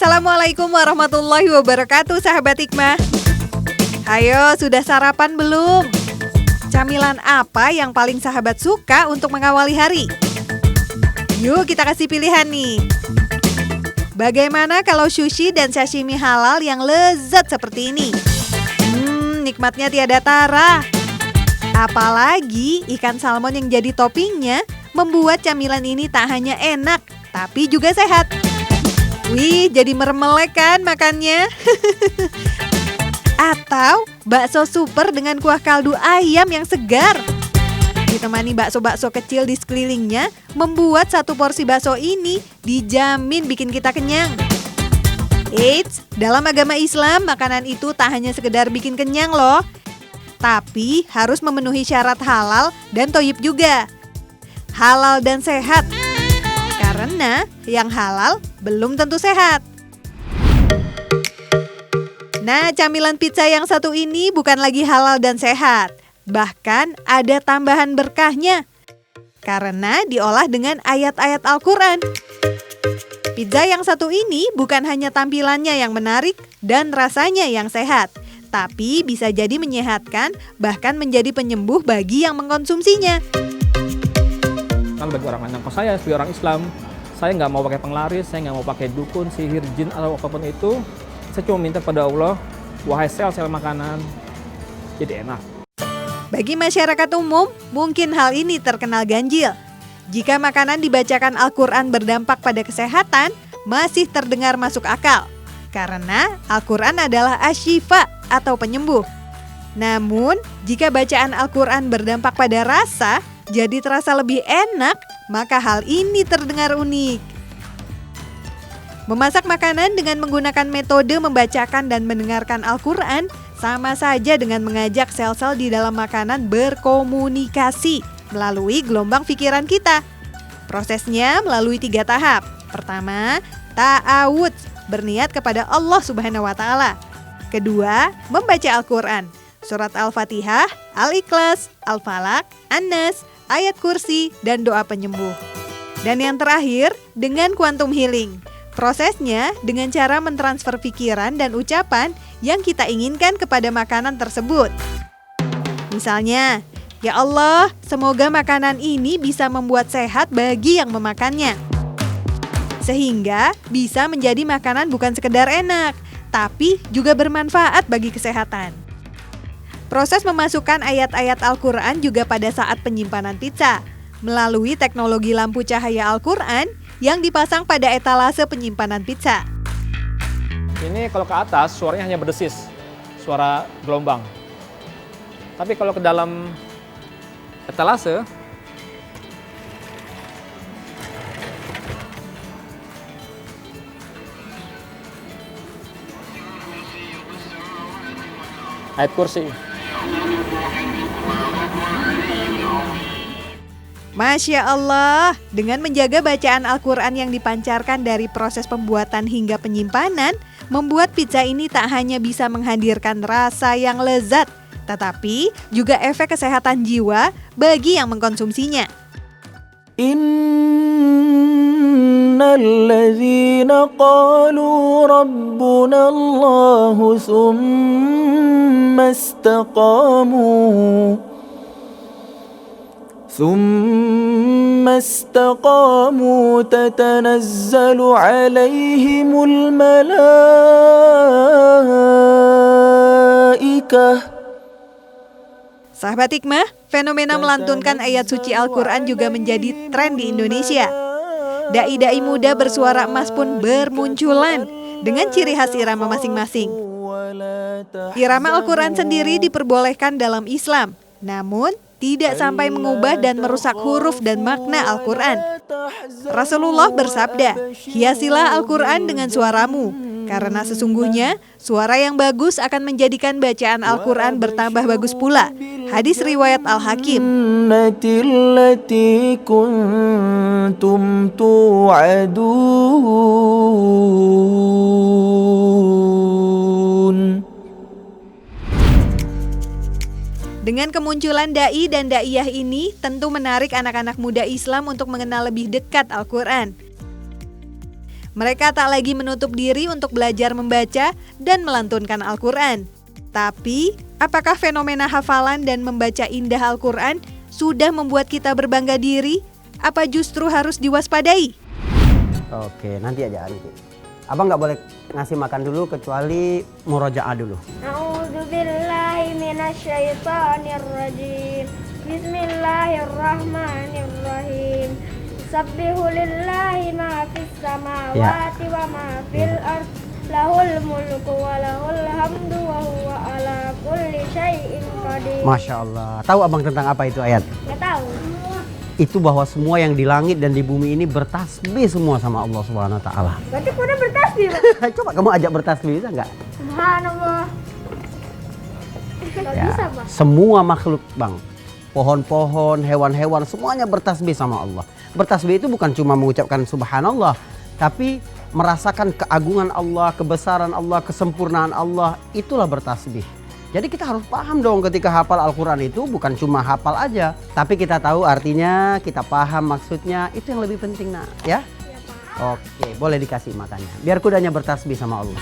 Assalamualaikum warahmatullahi wabarakatuh, sahabat Hikmah. Ayo, sudah sarapan belum? Camilan apa yang paling sahabat suka untuk mengawali hari? Yuk kita kasih pilihan nih. Bagaimana kalau sushi dan sashimi halal yang lezat seperti ini? Nikmatnya tiada tara. Apalagi ikan salmon yang jadi toppingnya membuat camilan ini tak hanya enak, tapi juga sehat. Wih, jadi meremelek kan makannya? Atau bakso super dengan kuah kaldu ayam yang segar. Ditemani bakso-bakso kecil di sekelilingnya, membuat satu porsi bakso ini dijamin bikin kita kenyang. Eits, dalam agama Islam, makanan itu tak hanya sekedar bikin kenyang loh, tapi harus memenuhi syarat halal dan thoyyib juga. Halal dan sehat. Karena yang halal belum tentu sehat. Nah, camilan pizza yang satu ini bukan lagi halal dan sehat. Bahkan ada tambahan berkahnya. Karena diolah dengan ayat-ayat Al-Quran. Pizza yang satu ini bukan hanya tampilannya yang menarik dan rasanya yang sehat, tapi bisa jadi menyehatkan, bahkan menjadi penyembuh bagi yang mengkonsumsinya. Kan bagi orang lain, kalau saya sebagai orang Islam, saya nggak mau pakai penglaris, saya nggak mau pakai dukun, sihir, jin atau apapun itu. Saya cuma minta pada Allah, wahai sel-sel makanan, jadi enak. Bagi masyarakat umum, mungkin hal ini terkenal ganjil. Jika makanan dibacakan Al-Quran berdampak pada kesehatan, masih terdengar masuk akal. Karena Al-Quran adalah asyifa atau penyembuh. Namun, jika bacaan Al-Quran berdampak pada rasa, jadi terasa lebih enak, maka hal ini terdengar unik. Memasak makanan dengan menggunakan metode membacakan dan mendengarkan Al-Quran sama saja dengan mengajak sel-sel di dalam makanan berkomunikasi melalui gelombang pikiran kita. Prosesnya melalui 3 tahap. Pertama, ta'awud, berniat kepada Allah Subhanahu wa Ta'ala. Kedua, membaca Al-Quran, surat Al-Fatihah, Al-Ikhlas, Al-Falaq, An-Nas, ayat kursi, dan doa penyembuh. Dan yang terakhir, dengan quantum healing. Prosesnya dengan cara mentransfer pikiran dan ucapan yang kita inginkan kepada makanan tersebut. Misalnya, ya Allah, semoga makanan ini bisa membuat sehat bagi yang memakannya. Sehingga bisa menjadi makanan bukan sekedar enak, tapi juga bermanfaat bagi kesehatan. Proses memasukkan ayat-ayat Al-Quran juga pada saat penyimpanan pizza, melalui teknologi lampu cahaya Al-Quran yang dipasang pada etalase penyimpanan pizza. Ini kalau ke atas, suaranya hanya berdesis, suara gelombang. Tapi kalau ke dalam etalase, ayat kursi. Masya Allah, dengan menjaga bacaan Al-Quran yang dipancarkan dari proses pembuatan hingga penyimpanan, membuat pizza ini tak hanya bisa menghadirkan rasa yang lezat, tetapi juga efek kesehatan jiwa bagi yang mengkonsumsinya. Innalladzina qalu rabbuna Allahu thumma istaqamu tatanazzalu alaihimul malaikah. Sahabat Hikmah, fenomena melantunkan ayat suci Al-Quran juga menjadi tren di Indonesia. Dai-dai muda bersuara emas pun bermunculan dengan ciri khas irama masing-masing. Irama Al-Quran sendiri diperbolehkan dalam Islam, namun tidak sampai mengubah dan merusak huruf dan makna Al-Quran. Rasulullah bersabda, hiasilah Al-Quran dengan suaramu, karena sesungguhnya suara yang bagus akan menjadikan bacaan Al-Quran bertambah bagus pula. Hadis riwayat Al-Hakim. Dengan kemunculan dai dan daiyah ini tentu menarik anak-anak muda Islam untuk mengenal lebih dekat Al-Quran. Mereka tak lagi menutup diri untuk belajar membaca dan melantunkan Al-Quran. Tapi, apakah fenomena hafalan dan membaca indah Al-Quran sudah membuat kita berbangga diri? Apa justru harus diwaspadai? Oke, nanti aja nanti. Abang nggak boleh ngasih makan dulu kecuali murojaah dulu. A'udzubillahi minasyaitonirrajim. Bismillahirrahmanirrahim. Sabbihu lillahi ma fis samawati wa ma fil ard. Lahul mulku wa lahul hamdu wa huwa ala kulli syai'in qadir. Masya Allah. Tahu abang tentang apa itu ayat? Nggak tahu. Itu bahwa semua yang di langit dan di bumi ini bertasbih semua sama Allah Subhanahu wa taala. Berarti kuda bertasbih, Bang. Coba kamu ajak bertasbih bisa nggak? Subhanallah. Nggak bisa, Bang. Semua makhluk, Bang. Pohon-pohon, hewan-hewan semuanya bertasbih sama Allah. Bertasbih itu bukan cuma mengucapkan subhanallah, tapi merasakan keagungan Allah, kebesaran Allah, kesempurnaan Allah, itulah bertasbih. Jadi kita harus paham dong ketika hafal Al-Quran itu bukan cuma hafal aja. Tapi kita tahu artinya, kita paham maksudnya, itu yang lebih penting nak ya? Oke, boleh dikasih makannya. Biar kudanya bertasbih sama Allah.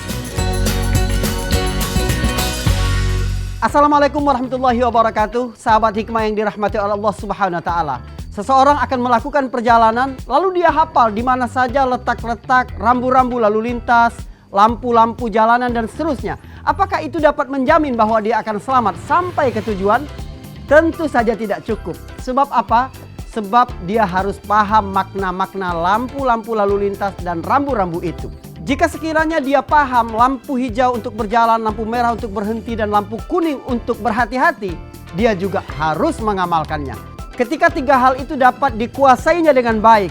Assalamualaikum warahmatullahi wabarakatuh. Sahabat hikmah yang dirahmati oleh Allah Subhanahu wa taala. Seseorang akan melakukan perjalanan lalu dia hafal di mana saja letak-letak rambu-rambu lalu lintas, lampu-lampu jalanan dan seterusnya. Apakah itu dapat menjamin bahwa dia akan selamat sampai ke tujuan? Tentu saja tidak cukup. Sebab apa? Sebab dia harus paham makna-makna lampu-lampu lalu lintas dan rambu-rambu itu. Jika sekiranya dia paham lampu hijau untuk berjalan, lampu merah untuk berhenti, dan lampu kuning untuk berhati-hati, dia juga harus mengamalkannya. Ketika tiga hal itu dapat dikuasainya dengan baik,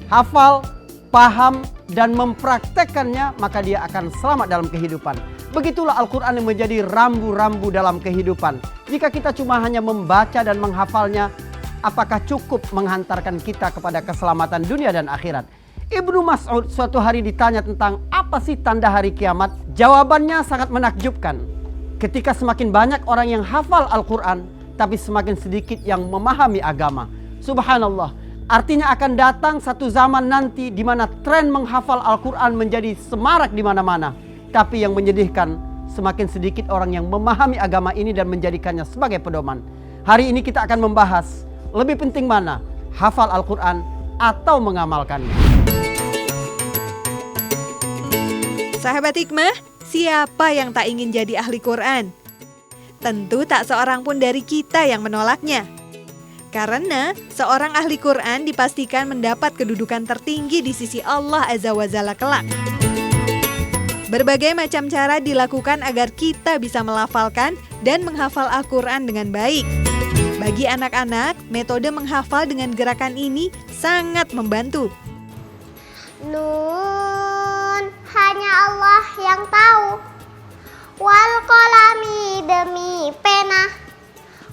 hafal, paham, dan mempraktekkannya, maka dia akan selamat dalam kehidupan. Begitulah Al-Quran yang menjadi rambu-rambu dalam kehidupan. Jika kita cuma hanya membaca dan menghafalnya, apakah cukup menghantarkan kita kepada keselamatan dunia dan akhirat? Ibnu Mas'ud suatu hari ditanya tentang apa sih tanda hari kiamat? Jawabannya sangat menakjubkan. Ketika semakin banyak orang yang hafal Al-Quran, tapi semakin sedikit yang memahami agama. Subhanallah. Artinya akan datang satu zaman nanti di mana tren menghafal Al-Quran menjadi semarak di mana-mana. Tapi yang menyedihkan, semakin sedikit orang yang memahami agama ini dan menjadikannya sebagai pedoman. Hari ini kita akan membahas, lebih penting mana? Hafal Al-Quran atau mengamalkannya? Sahabat hikmah, siapa yang tak ingin jadi ahli Quran? Tentu tak seorang pun dari kita yang menolaknya. Karena seorang ahli Quran dipastikan mendapat kedudukan tertinggi di sisi Allah Azza wa Jalla kelak. Berbagai macam cara dilakukan agar kita bisa melafalkan dan menghafal Al-Quran dengan baik. Bagi anak-anak, metode menghafal dengan gerakan ini sangat membantu. Nun, hanya Allah yang tahu. Wal qalami, demi pena.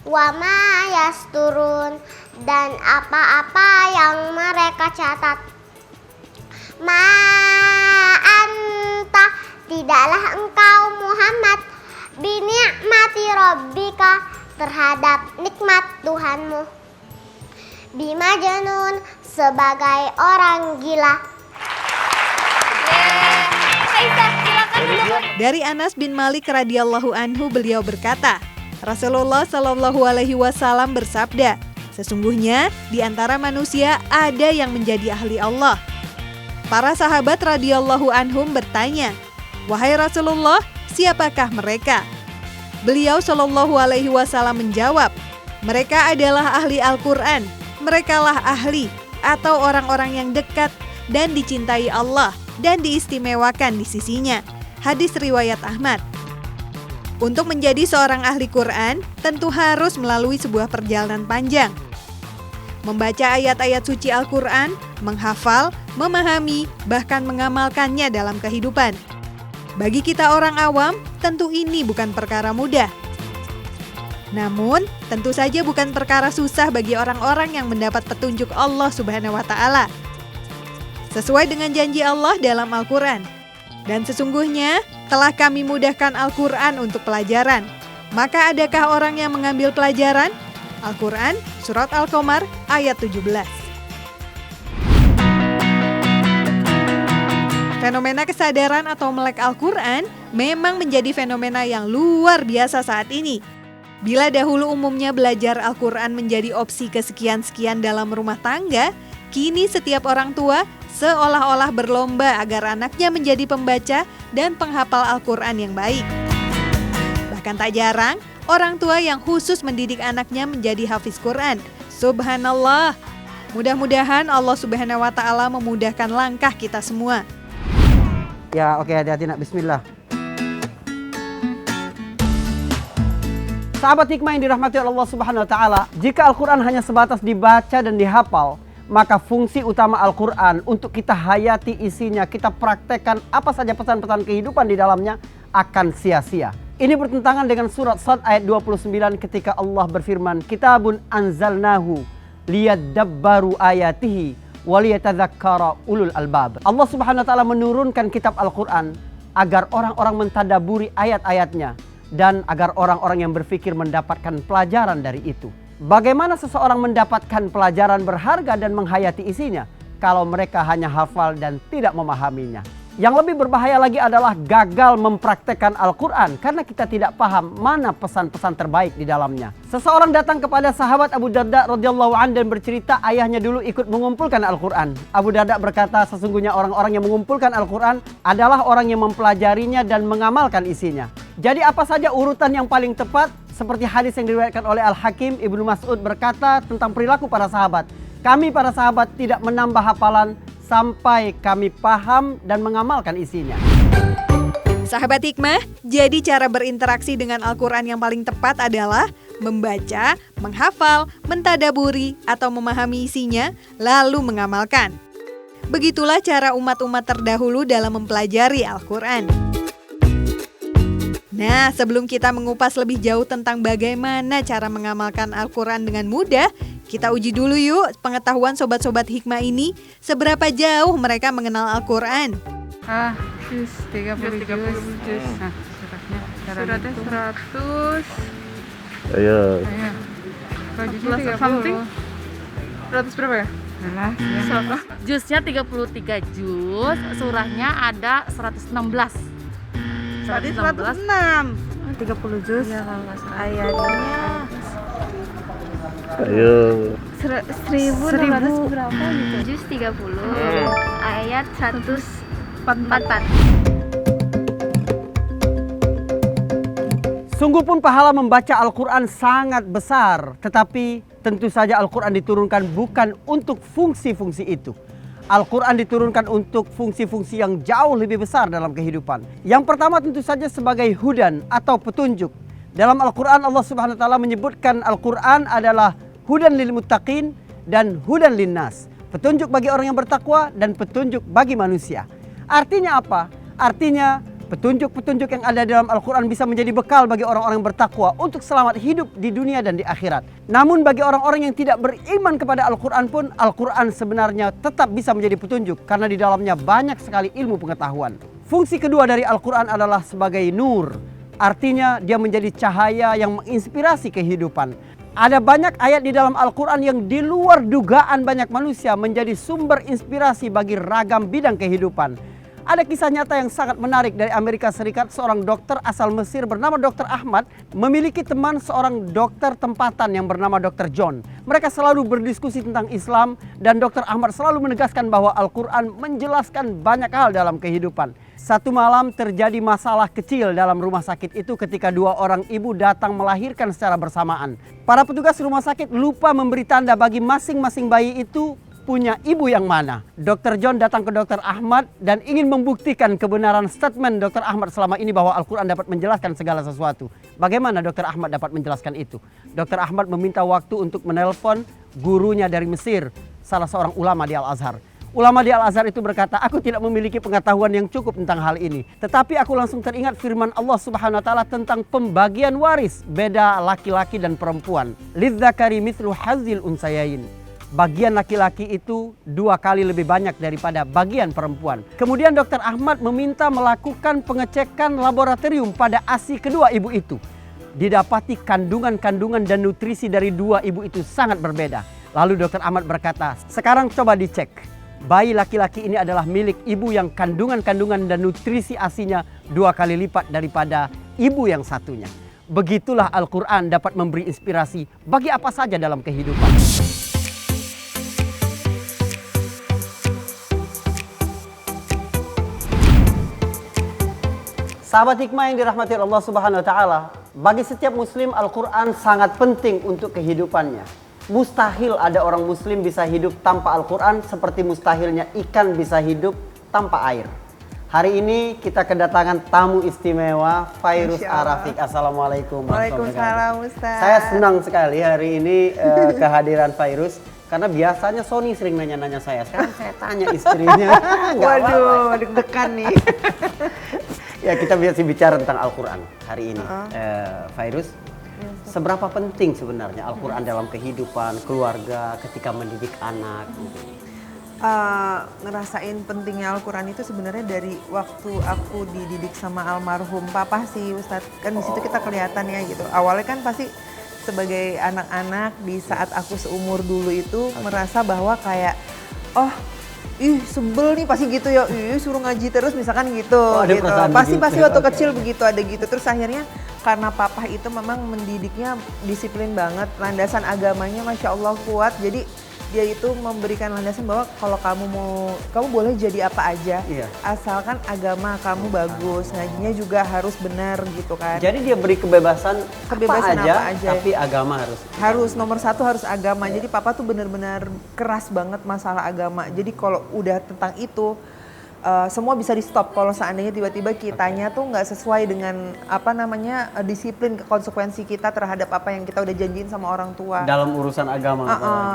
Wa ma yasturun, dan apa-apa yang mereka catat. Ma anta, tidaklah engkau Muhammad, bini'mati rabbika, terhadap nikmat Tuhanmu, bimajnun, sebagai orang gila. Dari Anas bin Malik radhiyallahu anhu, beliau berkata, Rasulullah Shallallahu alaihi wasallam bersabda, sesungguhnya di antara manusia ada yang menjadi ahli Allah. Para sahabat radhiyallahu anhum bertanya, wahai Rasulullah, siapakah mereka? Beliau Shallallahu alaihi wasallam menjawab, mereka adalah ahli Al-Quran. Merekalah ahli atau orang-orang yang dekat dan dicintai Allah dan diistimewakan di sisinya. Hadis riwayat Ahmad. Untuk menjadi seorang ahli Quran, tentu harus melalui sebuah perjalanan panjang. Membaca ayat-ayat suci Al-Quran, menghafal, memahami, bahkan mengamalkannya dalam kehidupan. Bagi kita orang awam, tentu ini bukan perkara mudah. Namun, tentu saja bukan perkara susah bagi orang-orang yang mendapat petunjuk Allah Subhanahu wa Ta'ala. Sesuai dengan janji Allah dalam Al-Quran. Dan sesungguhnya telah kami mudahkan Al-Quran untuk pelajaran. Maka adakah orang yang mengambil pelajaran? Al-Quran, Surat Al-Qamar, ayat 17. Fenomena kesadaran atau melek Al-Quran memang menjadi fenomena yang luar biasa saat ini. Bila dahulu umumnya belajar Al-Quran menjadi opsi kesekian-sekian dalam rumah tangga, kini setiap orang tua seolah-olah berlomba agar anaknya menjadi pembaca dan penghafal Al-Quran yang baik. Bahkan tak jarang, orang tua yang khusus mendidik anaknya menjadi hafiz Quran. Subhanallah. Mudah-mudahan Allah Subhanahu wa Ta'ala memudahkan langkah kita semua. Ya, oke, hati-hati nak. Bismillah. Sahabat hikmah yang dirahmati Allah Subhanahu wa Ta'ala, jika Al-Quran hanya sebatas dibaca dan dihafal, maka fungsi utama Al-Quran untuk kita hayati isinya, kita praktekkan apa saja pesan-pesan kehidupan di dalamnya akan sia-sia. Ini bertentangan dengan surat Sad ayat 29 ketika Allah berfirman, Kitabun anzalnahu liyadabbaru ayatihi waliyatadzakkara ulul albab. Allah Subhanahu wa Ta'ala menurunkan kitab Al-Quran agar orang-orang mentadaburi ayat-ayatnya dan agar orang-orang yang berfikir mendapatkan pelajaran dari itu. Bagaimana seseorang mendapatkan pelajaran berharga dan menghayati isinya kalau mereka hanya hafal dan tidak memahaminya? Yang lebih berbahaya lagi adalah gagal mempraktekkan Al-Quran karena kita tidak paham mana pesan-pesan terbaik di dalamnya. Seseorang datang kepada sahabat Abu Darda radhiyallahu anhu dan bercerita ayahnya dulu ikut mengumpulkan Al-Quran. Abu Darda berkata, sesungguhnya orang-orang yang mengumpulkan Al-Quran adalah orang yang mempelajarinya dan mengamalkan isinya. Jadi apa saja urutan yang paling tepat? Seperti hadis yang diriwayatkan oleh Al-Hakim, Ibnu Mas'ud berkata tentang perilaku para sahabat. Kami para sahabat tidak menambah hafalan sampai kami paham dan mengamalkan isinya. Sahabat hikmah, jadi cara berinteraksi dengan Al-Quran yang paling tepat adalah membaca, menghafal, mentadaburi, atau memahami isinya, lalu mengamalkan. Begitulah cara umat-umat terdahulu dalam mempelajari Al-Quran. Nah, sebelum kita mengupas lebih jauh tentang bagaimana cara mengamalkan Al-Quran dengan mudah, kita uji dulu yuk pengetahuan sobat-sobat hikmah ini, seberapa jauh mereka mengenal Al-Quran. Juz 30 juz. Nah, suratnya 100. Ayo. Kalau juznya 30. 100 berapa ya? Juznya 33 juz, surahnya ada 116. Tadi 106. 30 juz. Ya, kalau nggak salah. Ayatnya Ayo. 1000 berapa gitu? Juz 30 ayat 144. Sungguh pun pahala membaca Al-Quran sangat besar, tetapi tentu saja Al-Quran diturunkan bukan untuk fungsi-fungsi itu. Al-Quran diturunkan untuk fungsi-fungsi yang jauh lebih besar dalam kehidupan. Yang pertama tentu saja sebagai hudan atau petunjuk. Dalam Al-Quran Allah Subhanahu wa Ta'ala menyebutkan Al-Quran adalah hudan lil muttaqin dan hudan linnas. Petunjuk bagi orang yang bertakwa dan petunjuk bagi manusia. Artinya apa? Artinya petunjuk-petunjuk yang ada dalam Al-Quran bisa menjadi bekal bagi orang-orang yang bertakwa untuk selamat hidup di dunia dan di akhirat. Namun bagi orang-orang yang tidak beriman kepada Al-Quran pun, Al-Quran sebenarnya tetap bisa menjadi petunjuk karena di dalamnya banyak sekali ilmu pengetahuan. Fungsi kedua dari Al-Quran adalah sebagai nur. Artinya dia menjadi cahaya yang menginspirasi kehidupan. Ada banyak ayat di dalam Al-Quran yang di luar dugaan banyak manusia menjadi sumber inspirasi bagi ragam bidang kehidupan. Ada kisah nyata yang sangat menarik dari Amerika Serikat. Seorang dokter asal Mesir bernama Dr. Ahmad memiliki teman seorang dokter tempatan yang bernama Dr. John. Mereka selalu berdiskusi tentang Islam dan Dr. Ahmad selalu menegaskan bahwa Al-Quran menjelaskan banyak hal dalam kehidupan. Satu malam terjadi masalah kecil dalam rumah sakit itu ketika dua orang ibu datang melahirkan secara bersamaan. Para petugas rumah sakit lupa memberi tanda bagi masing-masing bayi itu punya ibu yang mana. Dr. John datang ke Dr. Ahmad dan ingin membuktikan kebenaran statement Dr. Ahmad selama ini bahwa Al-Quran dapat menjelaskan segala sesuatu. Bagaimana Dr. Ahmad dapat menjelaskan itu? Dr. Ahmad meminta waktu untuk menelpon gurunya dari Mesir, salah seorang ulama di Al-Azhar. Ulama di Al-Azhar itu berkata, aku tidak memiliki pengetahuan yang cukup tentang hal ini. Tetapi aku langsung teringat firman Allah Subhanahu wa Ta'ala tentang pembagian waris, beda laki-laki dan perempuan. Lidzakari mithlu hazil unsayain. Bagian laki-laki itu 2 kali lebih banyak daripada bagian perempuan. Kemudian Dr. Ahmad meminta melakukan pengecekan laboratorium pada ASI kedua ibu itu. Didapati kandungan-kandungan dan nutrisi dari dua ibu itu sangat berbeda. Lalu Dr. Ahmad berkata, sekarang coba dicek. bayi laki-laki ini adalah milik ibu yang kandungan-kandungan dan nutrisi ASINya 2 kali lipat daripada ibu yang satunya. Begitulah Al-Quran dapat memberi inspirasi bagi apa saja dalam kehidupan. Sahabat hikmah yang dirahmati Allah Subhanahu wa taala, bagi setiap muslim Al-Quran sangat penting untuk kehidupannya. Mustahil ada orang muslim bisa hidup tanpa Al-Quran seperti mustahilnya ikan bisa hidup tanpa air. Hari ini kita kedatangan tamu istimewa, Fairuz Arafiq. Assalamualaikum warahmatullahi Waalaikumsalam wabarakatuh. Ustaz. Saya senang sekali hari ini kehadiran Fairuz. Karena biasanya Sony sering nanya-nanya saya. Sekarang saya tanya istrinya. Waduh, deg-degan nih. Ya, kita biasa bicara tentang Al-Quran hari ini. Fairuz, seberapa penting sebenarnya Al-Quran dalam kehidupan keluarga ketika mendidik anak? Ngerasain pentingnya Al-Quran itu sebenarnya dari waktu aku dididik sama almarhum papa sih Ustadz. Kan di situ kita kelihatan ya gitu. Awalnya kan pasti sebagai anak-anak di saat aku seumur dulu itu merasa bahwa kayak sebel nih pasti gitu ya, suruh ngaji terus misalkan gitu, gitu. Pasti waktu kecil begitu ada gitu. Terus akhirnya karena papa itu memang mendidiknya disiplin banget, landasan agamanya masya Allah kuat. Jadi dia itu memberikan landasan bahwa kalau kamu boleh jadi apa aja, asalkan agama kamu bagus, ngajinya juga harus benar gitu kan. Jadi dia beri kebebasan apa aja, tapi agama harus nomor 1 harus agama. Jadi papa tuh benar-benar keras banget masalah agama. Jadi kalau udah tentang itu semua bisa di stop kalau seandainya tiba-tiba kitanya tuh nggak sesuai dengan disiplin konsekuensi kita terhadap apa yang kita udah janjiin sama orang tua dalam urusan agama.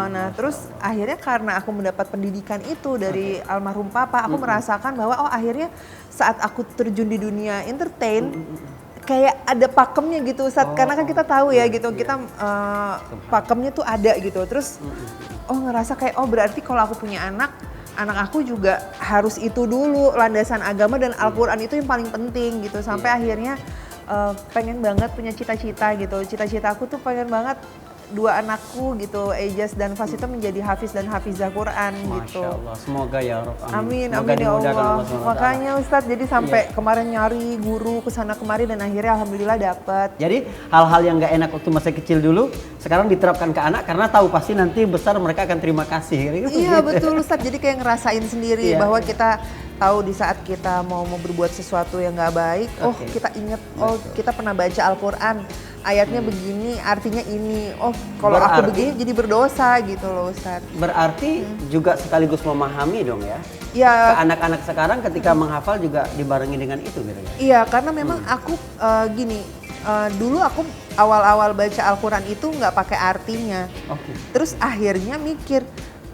Nah terus akhirnya karena aku mendapat pendidikan itu dari almarhum papa, aku merasakan bahwa akhirnya saat aku terjun di dunia entertain kayak ada pakemnya gitu Ustadz, karena kan kita tahu ya gitu, kita pakemnya tuh ada gitu. Terus ngerasa kayak berarti kalau aku punya anak aku juga harus itu dulu, landasan agama dan Al-Quran itu yang paling penting gitu. Sampai akhirnya pengen banget punya cita-cita gitu. Cita-cita aku tuh pengen banget 2 anakku gitu, Ejaz dan Fas itu menjadi hafiz dan hafizah Quran gitu. Masya Allah, semoga ya Rabb. Amin ya Allah. Makanya Ustadz jadi sampai kemarin nyari guru kesana kemari dan akhirnya alhamdulillah dapet. Jadi hal-hal yang gak enak waktu masih kecil dulu sekarang diterapkan ke anak karena tahu pasti nanti besar mereka akan terima kasih. Iya betul Ustadz, jadi kayak ngerasain sendiri bahwa kita tahu di saat kita mau berbuat sesuatu yang gak baik, kita ingat, kita pernah baca Al-Quran, ayatnya begini, artinya ini, kalau aku begini jadi berdosa gitu loh Ustadz. Berarti juga sekaligus memahami dong ya? Ya. Ke anak-anak sekarang ketika menghafal juga dibarengi dengan itu gitu ya? Iya, karena memang aku dulu aku awal-awal baca Al-Quran itu nggak pakai artinya. Terus akhirnya mikir,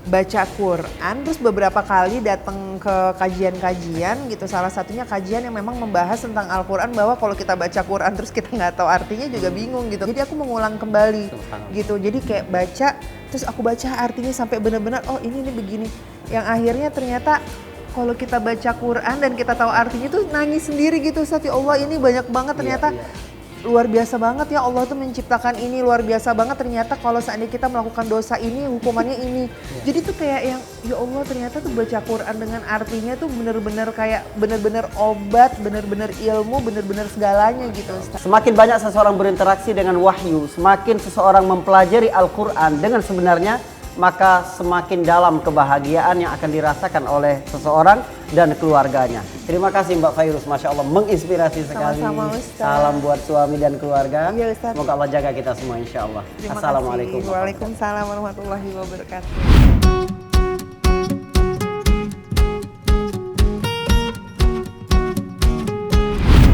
baca Quran, terus beberapa kali datang ke kajian-kajian gitu, salah satunya kajian yang memang membahas tentang Al-Quran, bahwa kalau kita baca Quran terus kita nggak tahu artinya juga bingung gitu. Jadi aku mengulang kembali gitu, jadi kayak baca, terus aku baca artinya sampai benar-benar ini begini, yang akhirnya ternyata kalau kita baca Quran dan kita tahu artinya tuh nangis sendiri gitu Ustaz, ya Allah ini banyak banget ternyata. Luar biasa banget ya Allah tuh menciptakan ini, luar biasa banget ternyata kalau seandainya kita melakukan dosa ini hukumannya ini. Jadi tuh kayak yang ya Allah ternyata tuh baca Quran dengan artinya tuh bener-bener kayak bener-bener obat, bener-bener ilmu, bener-bener segalanya gitu Ustaz. Semakin banyak seseorang berinteraksi dengan wahyu, semakin seseorang mempelajari Al-Quran dengan sebenarnya, maka semakin dalam kebahagiaan yang akan dirasakan oleh seseorang dan keluarganya. Terima kasih Mbak Fairuz, Masya Allah menginspirasi sekali. Sama-sama Ustaz. Salam buat suami dan keluarga. Iya Ustaz. Semoga Allah jaga kita semua insya Allah. Terima Assalamualaikum. kasih. Waalaikumsalam warahmatullahi wabarakatuh.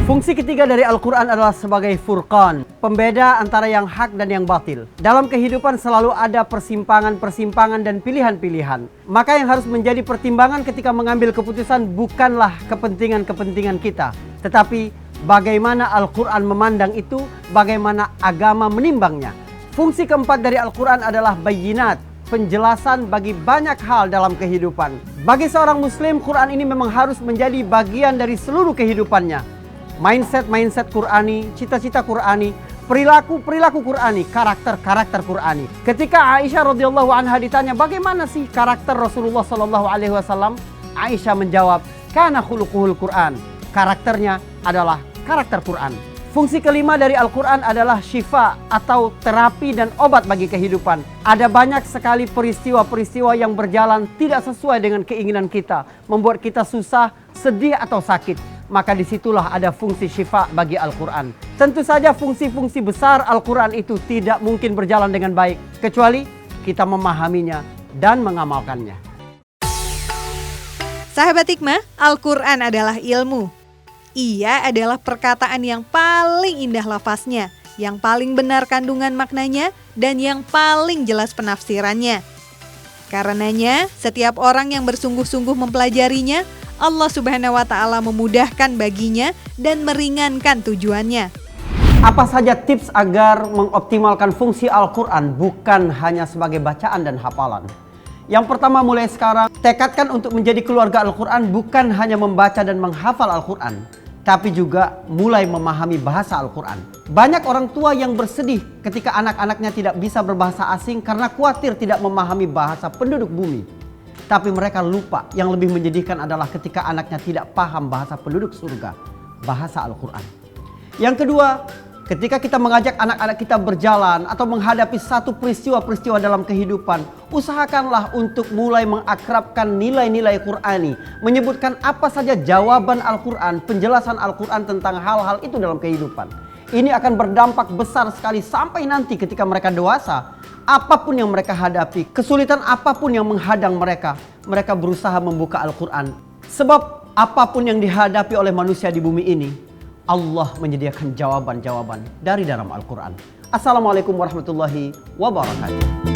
Fungsi ketiga dari Al-Quran adalah sebagai furqan, pembeda antara yang hak dan yang batil. Dalam kehidupan selalu ada persimpangan-persimpangan dan pilihan-pilihan. Maka yang harus menjadi pertimbangan ketika mengambil keputusan bukanlah kepentingan-kepentingan kita, tetapi bagaimana Al-Quran memandang itu, bagaimana agama menimbangnya. Fungsi keempat dari Al-Quran adalah bayyinat, penjelasan bagi banyak hal dalam kehidupan. Bagi seorang muslim, Quran ini memang harus menjadi bagian dari seluruh kehidupannya. Mindset Qur'ani, cita-cita Qur'ani perilaku Qur'ani, karakter Qur'ani. Ketika Aisyah radhiyallahu anha ditanya bagaimana sih karakter Rasulullah sallallahu alaihi wasallam, Aisyah menjawab, kana khuluquhul Qur'an. Karakternya adalah karakter Qur'an. Fungsi kelima dari Al-Quran adalah syifa atau terapi dan obat bagi kehidupan. Ada banyak sekali peristiwa-peristiwa yang berjalan tidak sesuai dengan keinginan kita, membuat kita susah, sedih atau sakit. Maka disitulah ada fungsi syifa bagi Al-Quran. Tentu saja fungsi-fungsi besar Al-Quran itu tidak mungkin berjalan dengan baik, kecuali kita memahaminya dan mengamalkannya. Sahabat Hikmah, Al-Quran adalah ilmu. Ia adalah perkataan yang paling indah lafaznya, yang paling benar kandungan maknanya, dan yang paling jelas penafsirannya. Karenanya, setiap orang yang bersungguh-sungguh mempelajarinya, Allah Subhanahu wa Ta'ala memudahkan baginya dan meringankan tujuannya. Apa saja tips agar mengoptimalkan fungsi Al-Quran bukan hanya sebagai bacaan dan hafalan? Yang pertama, mulai sekarang, tekadkan untuk menjadi keluarga Al-Quran bukan hanya membaca dan menghafal Al-Quran, tapi juga mulai memahami bahasa Al-Quran. Banyak orang tua yang bersedih ketika anak-anaknya tidak bisa berbahasa asing karena khawatir tidak memahami bahasa penduduk bumi. Tapi mereka lupa, yang lebih menyedihkan adalah ketika anaknya tidak paham bahasa penduduk surga, bahasa Al-Quran. Yang kedua, ketika kita mengajak anak-anak kita berjalan atau menghadapi satu peristiwa-peristiwa dalam kehidupan, usahakanlah untuk mulai mengakrabkan nilai-nilai Qur'ani, menyebutkan apa saja jawaban Al-Quran, penjelasan Al-Quran tentang hal-hal itu dalam kehidupan. Ini akan berdampak besar sekali sampai nanti ketika mereka dewasa. Apapun yang mereka hadapi, kesulitan apapun yang menghadang mereka, mereka berusaha membuka Al-Quran. Sebab apapun yang dihadapi oleh manusia di bumi ini, Allah menyediakan jawaban-jawaban dari dalam Al-Quran. Assalamualaikum warahmatullahi wabarakatuh.